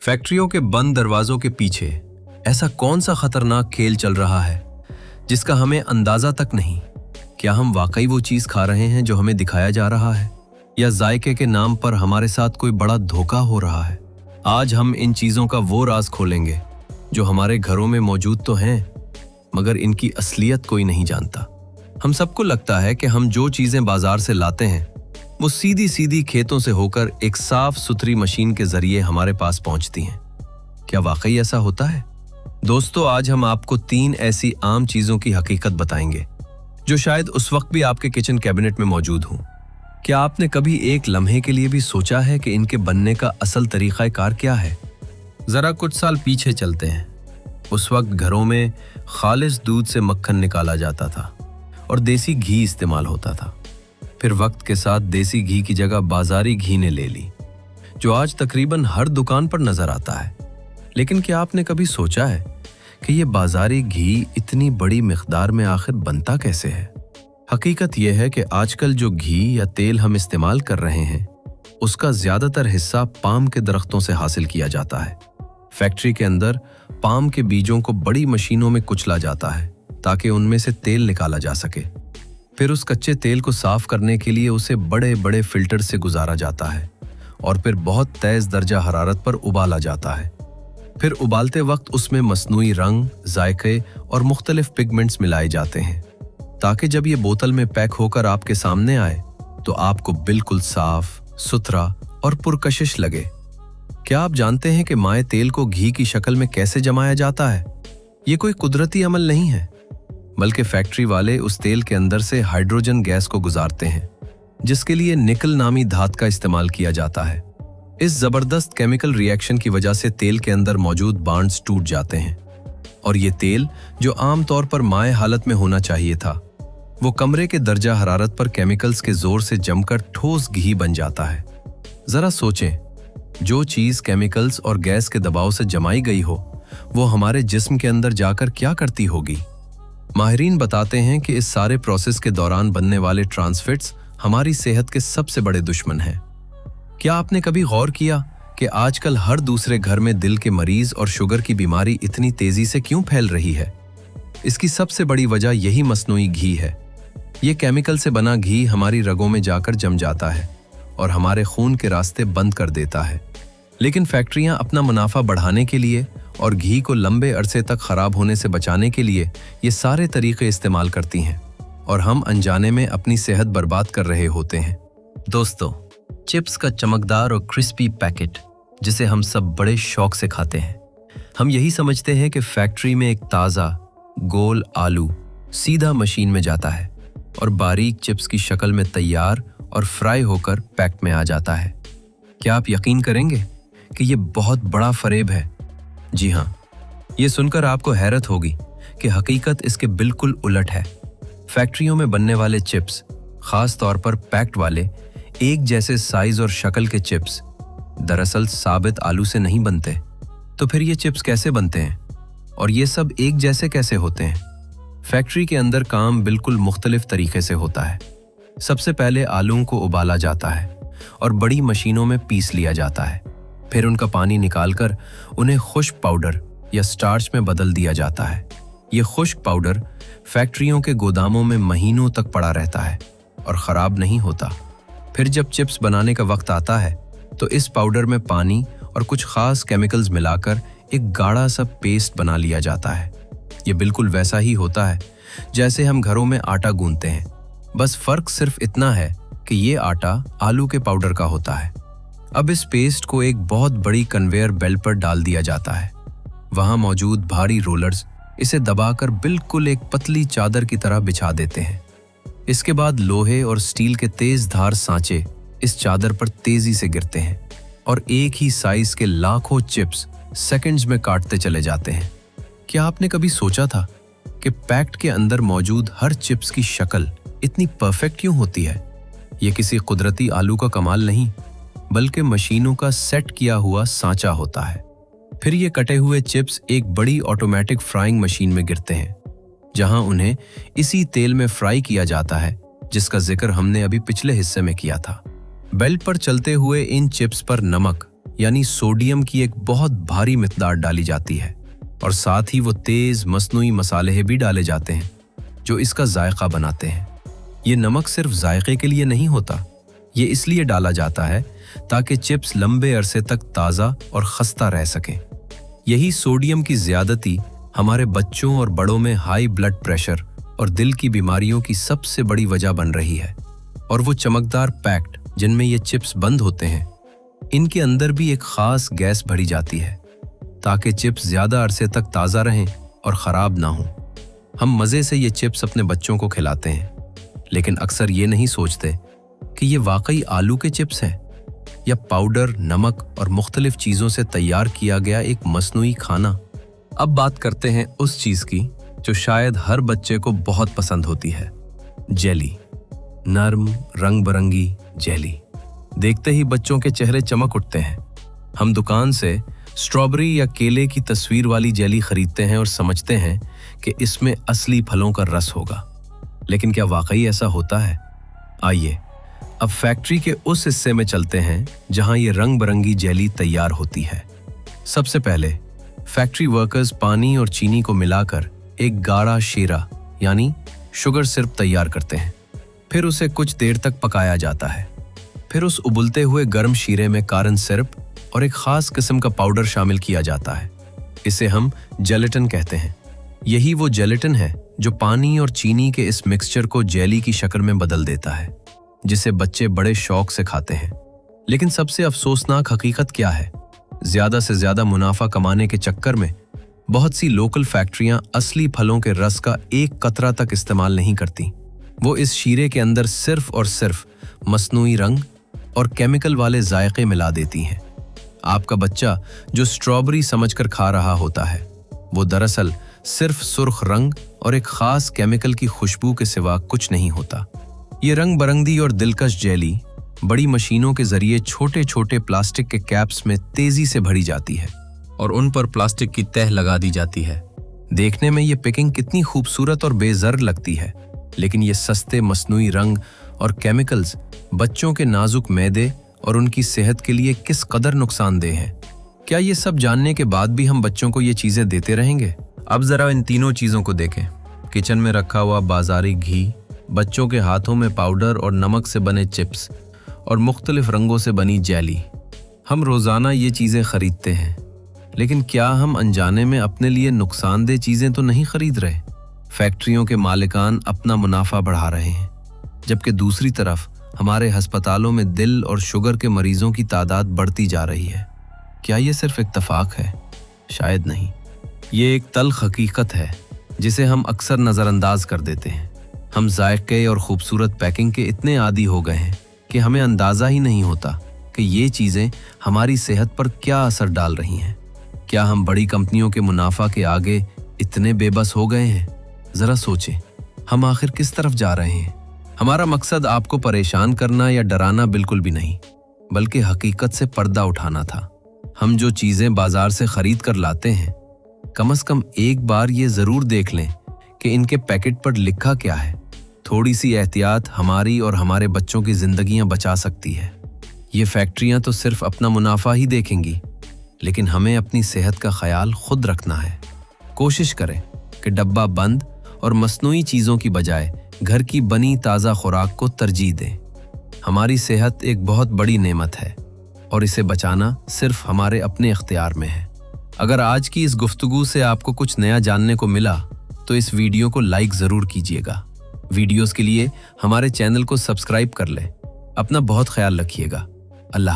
फैक्ट्रियों के बंद दरवाजों के पीछे ऐसा कौन सा खतरनाक खेल चल रहा है जिसका हमें अंदाजा तक नहीं। क्या हम वाकई वो चीज खा रहे हैं जो हमें दिखाया जा रहा है, या जायके के नाम पर हमारे साथ कोई बड़ा धोखा हो रहा है? आज हम इन चीजों का वो राज खोलेंगे जो हमारे घरों में मौजूद तो हैं, मगर इनकी असलियत कोई नहीं जानता। हम सबको लगता है कि हम जो चीजें बाजार से लाते हैं वो सीधी सीधी खेतों से होकर एक साफ सुथरी मशीन के जरिए हमारे पास पहुंचती हैं। क्या वाकई ऐसा होता है? दोस्तों, आज हम आपको 3 ऐसी आम चीजों की हकीकत बताएंगे जो शायद उस वक्त भी आपके किचन कैबिनेट में मौजूद हों। क्या आपने कभी एक लम्हे के लिए भी सोचा है कि इनके बनने का असल तरीक़ाकार क्या है? जरा कुछ साल पीछे चलते हैं। उस वक्त घरों में खालिस दूध से मक्खन निकाला जाता था और देसी घी इस्तेमाल होता था। फिर वक्त के साथ देसी घी की जगह बाजारी घी ने ले ली, जो आज तकरीबन हर दुकान पर नजर आता है। लेकिन क्या आपने कभी सोचा है कि ये बाजारी घी इतनी बड़ी मिकदार में आखिर बनता कैसे है? हकीकत यह है कि आजकल जो घी या तेल हम इस्तेमाल कर रहे हैं उसका ज्यादातर हिस्सा पाम के दरख्तों से हासिल किया जाता है। फैक्ट्री के अंदर पाम के बीजों को बड़ी मशीनों में कुचला जाता है ताकि उनमें से तेल निकाला जा सके। फिर उस कच्चे तेल को साफ करने के लिए उसे बड़े बड़े फिल्टर से गुजारा जाता है और फिर बहुत तेज दर्जा हरारत पर उबाला जाता है। फिर उबालते वक्त उसमें मसनूई रंग, जायके और मुख्तलिफ पिगमेंट्स मिलाए जाते हैं ताकि जब ये बोतल में पैक होकर आपके सामने आए तो आपको बिल्कुल साफ सुथरा और पुरकशिश लगे। क्या आप जानते हैं कि माए तेल को घी की शक्ल में कैसे जमाया जाता है? ये कोई कुदरती अमल नहीं है, बल्कि फैक्ट्री वाले उस तेल के अंदर से हाइड्रोजन गैस को गुजारते हैं, जिसके लिए निकल नामी धातु का इस्तेमाल किया जाता है। इस जबरदस्त केमिकल रिएक्शन की वजह से तेल के अंदर मौजूद बांड्स टूट जाते हैं और ये तेल, जो आम तौर पर माए हालत में होना चाहिए था, वो कमरे के दर्जा हरारत पर केमिकल्स के जोर से जमकर ठोस घी बन जाता है। जरा सोचें, जो चीज केमिकल्स और गैस के दबाव से जमाई गई हो वो हमारे जिस्म के अंदर जाकर क्या करती होगी? माहिरीन बताते हैं कि इस सारे प्रोसेस के दौरान बनने वाले ट्रांसफिट्स हमारी सेहत के सबसे बड़े दुश्मन हैं। क्या आपने कभी गौर किया कि आजकल हर दूसरे घर में दिल के मरीज और शुगर की बीमारी इतनी तेजी से क्यों फैल रही है? इसकी सबसे बड़ी वजह यही मसनूई घी है। ये केमिकल से बना घी हमारी रगों में जाकर जम जाता है और हमारे खून के रास्ते बंद कर देता है। लेकिन फैक्ट्रियां अपना मुनाफा बढ़ाने के लिए और घी को लंबे अरसे तक खराब होने से बचाने के लिए ये सारे तरीके इस्तेमाल करती हैं और हम अनजाने में अपनी सेहत बर्बाद कर रहे होते हैं। दोस्तों, चिप्स का चमकदार और क्रिस्पी पैकेट जिसे हम सब बड़े शौक से खाते हैं, हम यही समझते हैं कि फैक्ट्री में एक ताज़ा गोल आलू सीधा मशीन में जाता है और बारीक चिप्स की शक्ल में तैयार और फ्राई होकर पैक में आ जाता है। क्या आप यकीन करेंगे कि ये बहुत बड़ा फरेब है? जी हाँ, ये सुनकर आपको हैरत होगी कि हकीकत इसके बिल्कुल उलट है। फैक्ट्रियों में बनने वाले चिप्स, खास तौर पर पैक्ड वाले एक जैसे साइज और शक्ल के चिप्स, दरअसल साबित आलू से नहीं बनते। तो फिर ये चिप्स कैसे बनते हैं और ये सब एक जैसे कैसे होते हैं? फैक्ट्री के अंदर काम बिल्कुल मुख्तलिफ तरीके से होता है। सबसे पहले आलूओं को उबाला जाता है और बड़ी मशीनों में पीस लिया जाता है। फिर उनका पानी निकालकर उन्हें खुश्क पाउडर या स्टार्च में बदल दिया जाता है। ये खुश्क पाउडर फैक्ट्रियों के गोदामों में महीनों तक पड़ा रहता है और ख़राब नहीं होता। फिर जब चिप्स बनाने का वक्त आता है तो इस पाउडर में पानी और कुछ खास केमिकल्स मिलाकर एक गाढ़ा सा पेस्ट बना लिया जाता है। ये बिल्कुल वैसा ही होता है जैसे हम घरों में आटा गूंथते हैं, बस फर्क सिर्फ इतना है कि ये आटा आलू के पाउडर का होता है। अब इस पेस्ट को एक बहुत बड़ी कन्वेयर बेल्ट पर डाल दिया जाता है। वहां मौजूद भारी रोलर्स इसे दबाकर बिल्कुल एक पतली चादर की तरह बिछा देते हैं। इसके बाद लोहे और स्टील के तेज धार सांचे इस चादर पर तेजी से गिरते हैं और एक ही साइज के लाखों चिप्स सेकंड्स में काटते चले जाते हैं। क्या आपने कभी सोचा था कि पैक्ट के अंदर मौजूद हर चिप्स की शक्ल इतनी परफेक्ट क्यों होती है? ये किसी कुदरती आलू का कमाल नहीं, बल्कि मशीनों का सेट किया हुआ सांचा होता है। फिर ये कटे हुए चिप्स एक बड़ी ऑटोमेटिक फ्राइंग मशीन में गिरते हैं, जहां उन्हें इसी तेल में फ्राई किया जाता है जिसका जिक्र हमने अभी पिछले हिस्से में किया था। बेल्ट पर चलते हुए इन चिप्स पर नमक यानी सोडियम की एक बहुत भारी मिकदार डाली जाती है और साथ ही वो तेज मसनूई मसाले भी डाले जाते हैं जो इसका जायका बनाते हैं। ये नमक सिर्फ जायके के लिए नहीं होता, ये इसलिए डाला जाता है ताकि चिप्स लंबे अरसे तक ताज़ा और खस्ता रह सकें। यही सोडियम की ज़्यादती हमारे बच्चों और बड़ों में हाई ब्लड प्रेशर और दिल की बीमारियों की सबसे बड़ी वजह बन रही है। और वो चमकदार पैकेट जिनमें ये चिप्स बंद होते हैं, इनके अंदर भी एक खास गैस भरी जाती है ताकि चिप्स ज़्यादा अरसे तक ताज़ा रहें और ख़राब ना हों। हम मज़े से ये चिप्स अपने बच्चों को खिलाते हैं, लेकिन अक्सर ये नहीं सोचते कि ये वाकई आलू के चिप्स हैं या पाउडर, नमक और मुख्तलिफ चीज़ों से तैयार किया गया एक मसनूई खाना। अब बात करते हैं उस चीज़ की जो शायद हर बच्चे को बहुत पसंद होती है, जेली। नर्म रंग बिरंगी जेली देखते ही बच्चों के चेहरे चमक उठते हैं। हम दुकान से स्ट्रॉबेरी या केले की तस्वीर वाली जेली खरीदते हैं और समझते हैं कि इसमें असली फलों का रस होगा, लेकिन क्या वाकई ऐसा होता है? आइए अब फैक्ट्री के उस हिस्से में चलते हैं जहां ये रंग बिरंगी जेली तैयार होती है। सबसे पहले फैक्ट्री वर्कर्स पानी और चीनी को मिलाकर एक गाढ़ा शीरा यानी शुगर सिरप तैयार करते हैं। फिर उसे कुछ देर तक पकाया जाता है। फिर उस उबलते हुए गर्म शीरे में कारण सिरप और एक खास किस्म का पाउडर शामिल किया जाता है। इसे हम जेलेटिन कहते हैं। यही वो जेलेटिन है जो पानी और चीनी के इस मिक्सचर को जेली की शक्ल में बदल देता है, जिसे बच्चे बड़े शौक से खाते हैं। लेकिन सबसे अफसोसनाक हकीकत क्या है? ज्यादा से ज्यादा मुनाफा कमाने के चक्कर में बहुत सी लोकल फैक्ट्रियां असली फलों के रस का एक कतरा तक इस्तेमाल नहीं करती। वो इस शीरे के अंदर सिर्फ और सिर्फ मसनूई रंग और केमिकल वाले जायके मिला देती हैं। आपका बच्चा जो स्ट्रॉबेरी समझकर खा रहा होता है, वो दरअसल सिर्फ सुर्ख रंग और एक खास केमिकल की खुशबू के सिवा कुछ नहीं होता। ये रंग बिरंगी और दिलकश जेली बड़ी मशीनों के जरिए छोटे छोटे प्लास्टिक के कैप्स में तेजी से भरी जाती है और उन पर प्लास्टिक की तह लगा दी जाती है। देखने में ये पैकिंग कितनी खूबसूरत और बेज़र लगती है, लेकिन ये सस्ते मसनूई रंग और केमिकल्स बच्चों के नाजुक मैदे और उनकी सेहत के लिए किस कदर नुकसानदेह हैं। क्या ये सब जानने के बाद भी हम बच्चों को ये चीज़ें देते रहेंगे? अब ज़रा इन तीनों चीज़ों को देखें। किचन में रखा हुआ बाजारी घी, बच्चों के हाथों में पाउडर और नमक से बने चिप्स और मुख्तलिफ रंगों से बनी जेली। हम रोज़ाना ये चीज़ें खरीदते हैं, लेकिन क्या हम अनजाने में अपने लिए नुकसानदेह चीज़ें तो नहीं खरीद रहे? फैक्ट्रियों के मालिकान अपना मुनाफा बढ़ा रहे हैं, जबकि दूसरी तरफ हमारे अस्पतालों में दिल और शुगर के मरीजों की तादाद बढ़ती जा रही है। क्या ये सिर्फ इत्तेफाक है? शायद नहीं। ये एक तल्ख हकीकत है जिसे हम अक्सर नज़रअंदाज कर देते हैं। हम जायके और खूबसूरत पैकिंग के इतने आदी हो गए हैं कि हमें अंदाज़ा ही नहीं होता कि ये चीज़ें हमारी सेहत पर क्या असर डाल रही हैं। क्या हम बड़ी कंपनियों के मुनाफा के आगे इतने बेबस हो गए हैं? ज़रा सोचें, हम आखिर किस तरफ जा रहे हैं? हमारा मकसद आपको परेशान करना या डराना बिल्कुल भी नहीं, बल्कि हकीकत से पर्दा उठाना था। हम जो चीज़ें बाजार से खरीद कर लाते हैं, कम से कम एक बार ये ज़रूर देख लें कि इनके पैकेट पर लिखा क्या है। थोड़ी सी एहतियात हमारी और हमारे बच्चों की जिंदगियां बचा सकती है। ये फैक्ट्रियां तो सिर्फ अपना मुनाफा ही देखेंगी, लेकिन हमें अपनी सेहत का ख्याल खुद रखना है। कोशिश करें कि डब्बा बंद और मसनूई चीज़ों की बजाय घर की बनी ताज़ा खुराक को तरजीह दें। हमारी सेहत एक बहुत बड़ी नेमत है और इसे बचाना सिर्फ हमारे अपने इख्तियार में है। अगर आज की इस गुफ्तगू से आपको कुछ नया जानने को मिला तो इस वीडियो को लाइक ज़रूर कीजिएगा। वीडियोस के लिए हमारे चैनल को सब्सक्राइब कर लें। अपना बहुत ख्याल रखिएगा। अल्लाह हाफ़िज़।